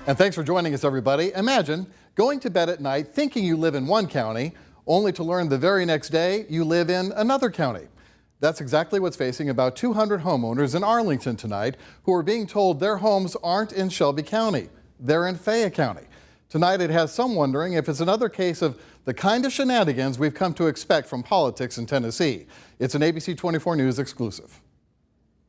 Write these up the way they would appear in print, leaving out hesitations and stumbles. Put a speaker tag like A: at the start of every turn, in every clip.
A: And thanks for joining us, everybody. Imagine going to bed at night thinking you live in one county, only to learn the very next day you live in another county. That's exactly what's facing about 200 homeowners in Arlington tonight who are being told their homes aren't in Shelby County. They're in Fayette County. Tonight it has some wondering if it's another case of the kind of shenanigans we've come to expect from politics in Tennessee. It's an ABC 24 News exclusive.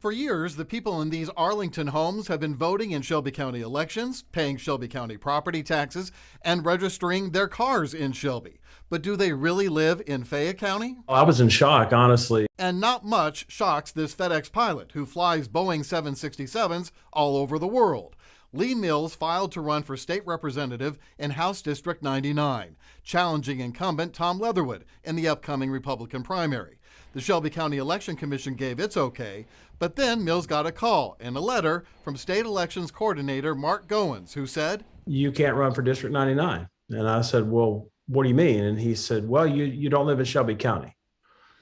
A: For years, the people in these Arlington homes have been voting in Shelby County elections, paying Shelby County property taxes, and registering their cars in Shelby. But do they really live in Fayette County?
B: I was in shock, honestly.
A: And not much shocks this FedEx pilot who flies Boeing 767s all over the world. Lee Mills filed to run for state representative in House District 99, challenging incumbent Tom Leatherwood in the upcoming Republican primary. The Shelby County Election Commission gave its okay, but then Mills got a call and a letter from state elections coordinator Mark Goins, who said,
B: "You can't run for District 99. And I said, "Well, what do you mean?" And he said, "Well, you don't live in Shelby County."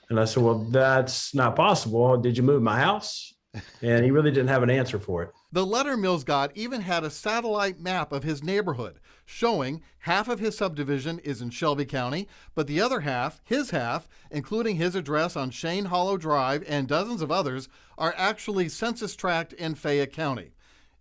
B: And I said, "Well, that's not possible. Did you move my house?" And he really didn't have an answer for it.
A: The letter Mills got even had a satellite map of his neighborhood, showing half of his subdivision is in Shelby County, but the other half, his half, including his address on Shane Hollow Drive and dozens of others, are actually census tract in Fayette County.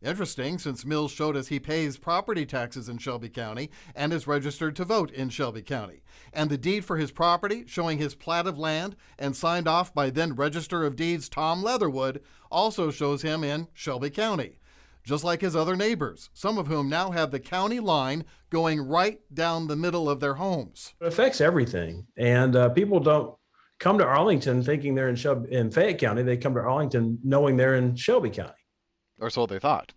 A: Interesting, since Mills showed us he pays property taxes in Shelby County and is registered to vote in Shelby County. And the deed for his property, showing his plat of land and signed off by then Register of Deeds Tom Leatherwood, also shows him in Shelby County. Just like his other neighbors, some of whom now have the county line going right down the middle of their homes.
B: It affects everything. And people don't come to Arlington thinking they're in Fayette County. They come to Arlington knowing they're in Shelby County.
C: Or so they thought.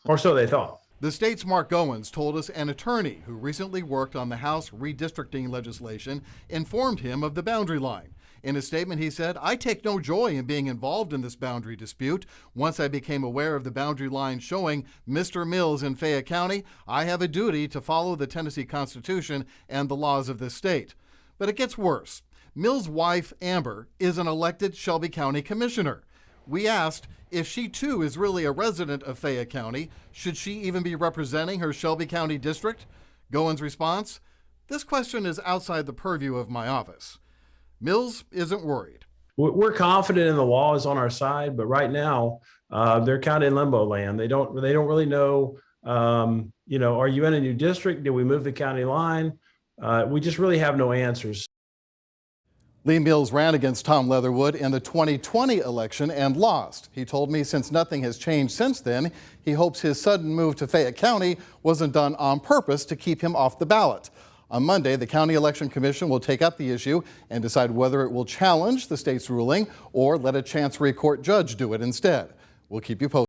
B: Or so they thought.
A: The state's Mark Goins told us an attorney who recently worked on the House redistricting legislation informed him of the boundary line. In a statement, he said, "I take no joy in being involved in this boundary dispute. Once I became aware of the boundary line showing Mr. Mills in Fayette County, I have a duty to follow the Tennessee Constitution and the laws of this state." But it gets worse. Mills' wife, Amber, is an elected Shelby County commissioner. We asked if she too is really a resident of Fayette County, should she even be representing her Shelby County district? Goins' response, "This question is outside the purview of my office." Mills isn't worried.
B: We're confident in the law is on our side, but right now they're kind of in limbo land. They don't really know, are you in a new district? Did we move the county line? We just really have no answers.
A: Lee Mills ran against Tom Leatherwood in the 2020 election and lost. He told me since nothing has changed since then, he hopes his sudden move to Fayette County wasn't done on purpose to keep him off the ballot. On Monday, the County Election Commission will take up the issue and decide whether it will challenge the state's ruling or let a Chancery Court judge do it instead. We'll keep you posted.